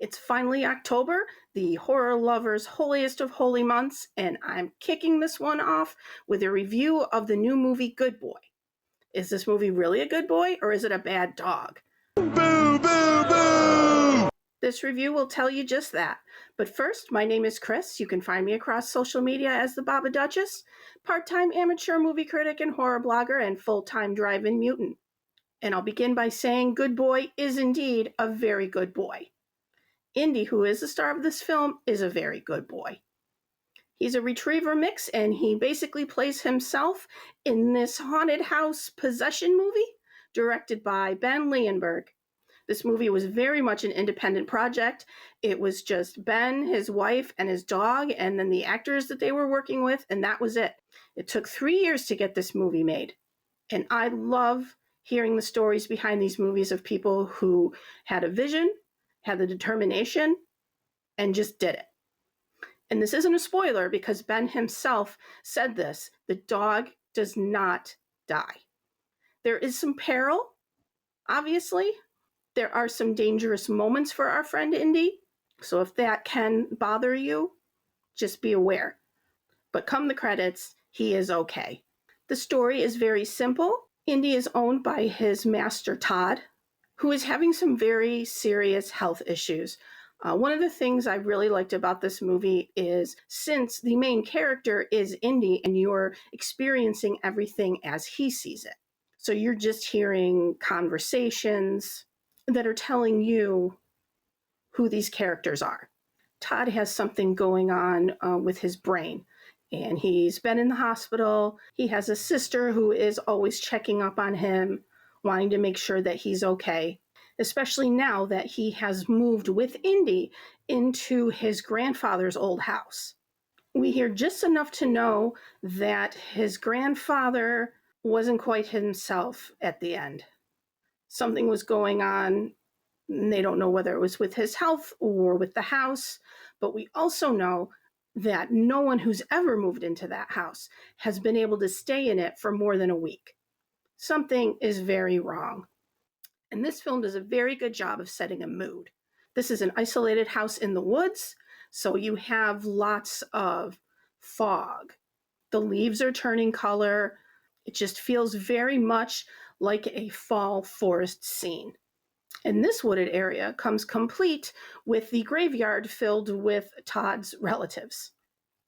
It's finally October, the horror lovers' holiest of holy months, and I'm kicking this one off with a review of the new movie Good Boy. Is this movie really a good boy, or is it a bad dog? Boo, boo, boo! This review will tell you just that. But first, my name is Chris. You can find me across social media as the Baba Duchess, part-time amateur movie critic and horror blogger, and full-time drive-in mutant. And I'll begin by saying Good Boy is indeed a very good boy. Indy, who is the star of this film, is a very good boy. He's a retriever mix, and he basically plays himself in this haunted house possession movie directed by Ben Leonberg. This movie was very much an independent project. It was just Ben, his wife, and his dog, and then the actors that they were working with, and that was it. It took 3 years to get this movie made. And I love hearing the stories behind these movies of people who had a vision, had the determination, and just did it. And this isn't a spoiler because Ben himself said this: the dog does not die. There is some peril, obviously. There are some dangerous moments for our friend Indy. So if that can bother you, just be aware. But come the credits, he is okay. The story is very simple. Indy is owned by his master Todd, who is having some very serious health issues. One of the things I really liked about this movie is since the main character is Indy and you're experiencing everything as he sees it. So you're just hearing conversations that are telling you who these characters are. Todd has something going on with his brain, and he's been in the hospital. He has a sister who is always checking up on him, wanting to make sure that he's okay, especially now that he has moved with Indy into his grandfather's old house. We hear just enough to know that his grandfather wasn't quite himself at the end. Something was going on, and they don't know whether it was with his health or with the house, but we also know that no one who's ever moved into that house has been able to stay in it for more than a week. Something is very wrong. And this film does a very good job of setting a mood. This is an isolated house in the woods, so you have lots of fog. The leaves are turning color. It just feels very much like a fall forest scene. And this wooded area comes complete with the graveyard filled with Todd's relatives.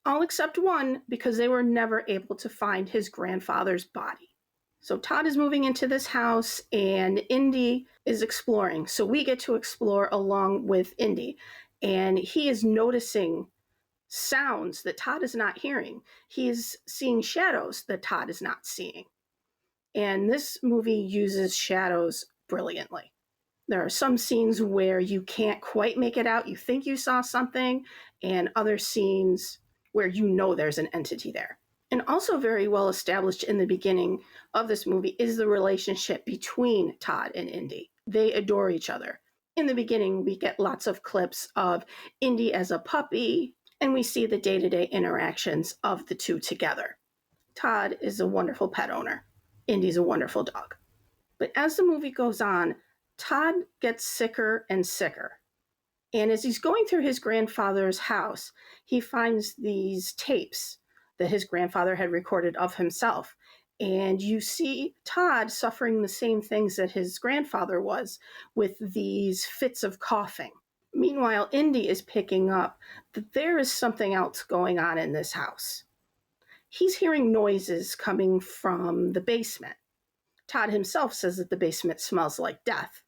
All except one, because they were never able to find his grandfather's body. So Todd is moving into this house and Indy is exploring. So we get to explore along with Indy. And he is noticing sounds that Todd is not hearing. He is seeing shadows that Todd is not seeing. And this movie uses shadows brilliantly. There are some scenes where you can't quite make it out. You think you saw something, and other scenes where you know there's an entity there. And also very well established in the beginning of this movie is the relationship between Todd and Indy. They adore each other. In the beginning, we get lots of clips of Indy as a puppy, and we see the day-to-day interactions of the two together. Todd is a wonderful pet owner. Indy's a wonderful dog. But as the movie goes on, Todd gets sicker and sicker. And as he's going through his grandfather's house, he finds these tapes that his grandfather had recorded of himself. And you see Todd suffering the same things that his grandfather was, with these fits of coughing. Meanwhile, Indy is picking up that there is something else going on in this house. He's hearing noises coming from the basement. Todd himself says that the basement smells like death.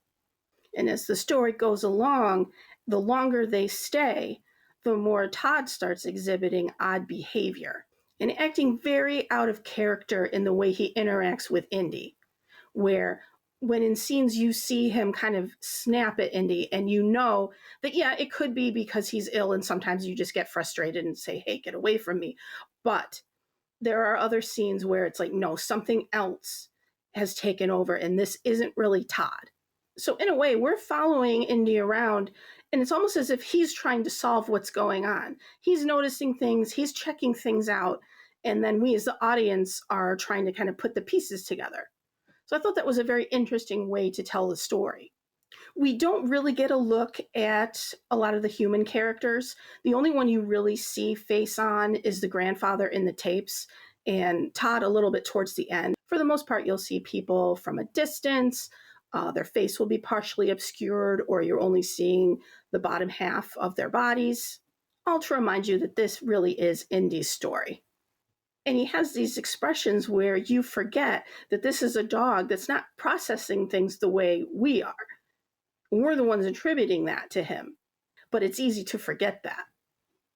And as the story goes along, the longer they stay, the more Todd starts exhibiting odd behavior and acting very out of character in the way he interacts with Indy, where when in scenes you see him kind of snap at Indy and you know that, yeah, it could be because he's ill and sometimes you just get frustrated and say, hey, get away from me. But there are other scenes where it's like, no, something else has taken over and this isn't really Todd. So in a way, we're following Indy around, and it's almost as if he's trying to solve what's going on. He's noticing things, he's checking things out, and then we as the audience are trying to kind of put the pieces together. So I thought that was a very interesting way to tell the story. We don't really get a look at a lot of the human characters. The only one you really see face on is the grandfather in the tapes, and Todd a little bit towards the end. For the most part, you'll see people from a distance. Their face will be partially obscured, or you're only seeing the bottom half of their bodies. All to remind you that this really is Indy's story. And he has these expressions where you forget that this is a dog that's not processing things the way we are. We're the ones attributing that to him. But it's easy to forget that.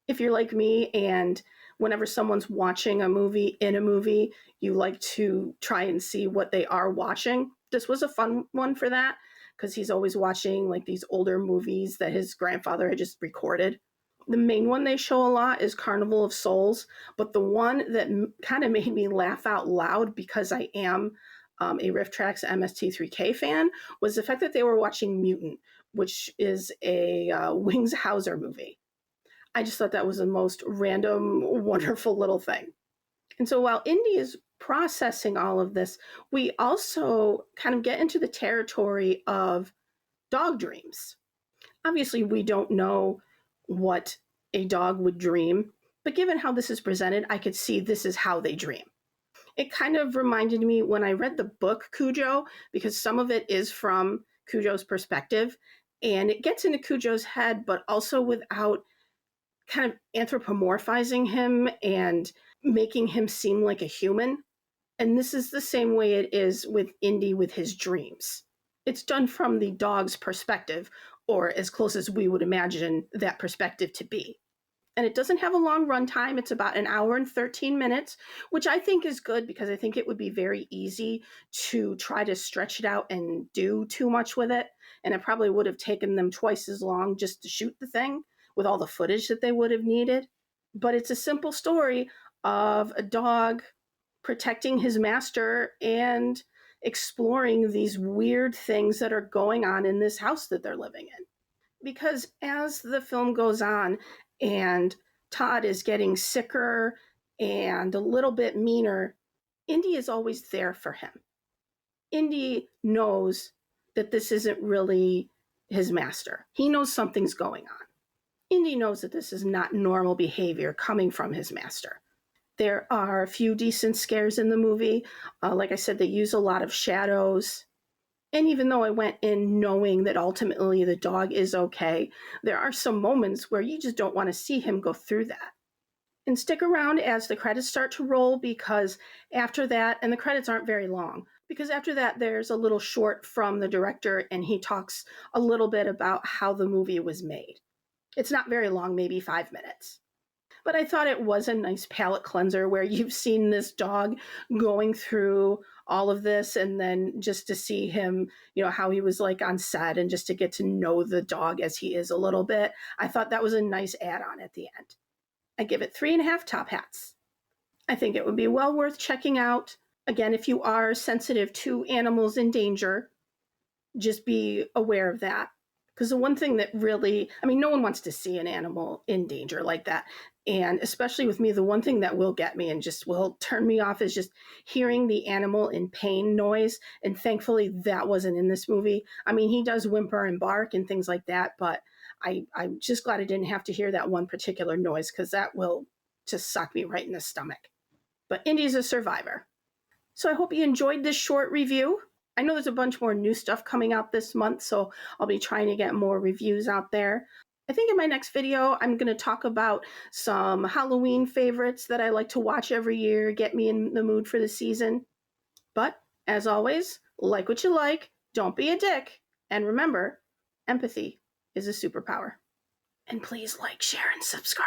If you're like me and whenever someone's watching a movie in a movie, you like to try and see what they are watching. This was a fun one for that because he's always watching like these older movies that his grandfather had just recorded. The main one they show a lot is Carnival of Souls, but the one that kind of made me laugh out loud because I am a Riff Tracks MST3K fan was the fact that they were watching Mutant, which is a Wings Hauser movie. I just thought that was the most random, wonderful little thing. And so while Indy is processing all of this, we also kind of get into the territory of dog dreams. Obviously, we don't know what a dog would dream, but given how this is presented, I could see this is how they dream. It kind of reminded me when I read the book Cujo, because some of it is from Cujo's perspective, and it gets into Cujo's head, but also without kind of anthropomorphizing him and making him seem like a human. And this is the same way it is with Indy with his dreams. It's done from the dog's perspective, or as close as we would imagine that perspective to be. And it doesn't have a long runtime. It's about an hour and 13 minutes, which I think is good because I think it would be very easy to try to stretch it out and do too much with it. And it probably would have taken them twice as long just to shoot the thing with all the footage that they would have needed. But it's a simple story of a dog protecting his master and exploring these weird things that are going on in this house that they're living in. Because as the film goes on and Todd is getting sicker and a little bit meaner, Indy is always there for him. Indy knows that this isn't really his master. He knows something's going on. Indy knows that this is not normal behavior coming from his master. There are a few decent scares in the movie. Like I said, they use a lot of shadows. And even though I went in knowing that ultimately the dog is okay, there are some moments where you just don't want to see him go through that. And stick around as the credits start to roll because after that, and the credits aren't very long, because after that there's a little short from the director and he talks a little bit about how the movie was made. It's not very long, maybe 5 minutes. But I thought it was a nice palate cleanser where you've seen this dog going through all of this and then just to see him, how he was like on set and just to get to know the dog as he is a little bit. I thought that was a nice add-on at the end. I give it 3.5 top hats. I think it would be well worth checking out. Again, if you are sensitive to animals in danger, just be aware of that. Because the one thing that really, no one wants to see an animal in danger like that. And especially with me, the one thing that will get me and just will turn me off is just hearing the animal in pain noise. And thankfully, that wasn't in this movie. He does whimper and bark and things like that, but I'm just glad I didn't have to hear that one particular noise because that will just suck me right in the stomach. But Indy's a survivor. So I hope you enjoyed this short review. I know there's a bunch more new stuff coming out this month, so I'll be trying to get more reviews out there. I think in my next video, I'm going to talk about some Halloween favorites that I like to watch every year, get me in the mood for the season. But, as always, like what you like, don't be a dick, and remember, empathy is a superpower. And please like, share, and subscribe.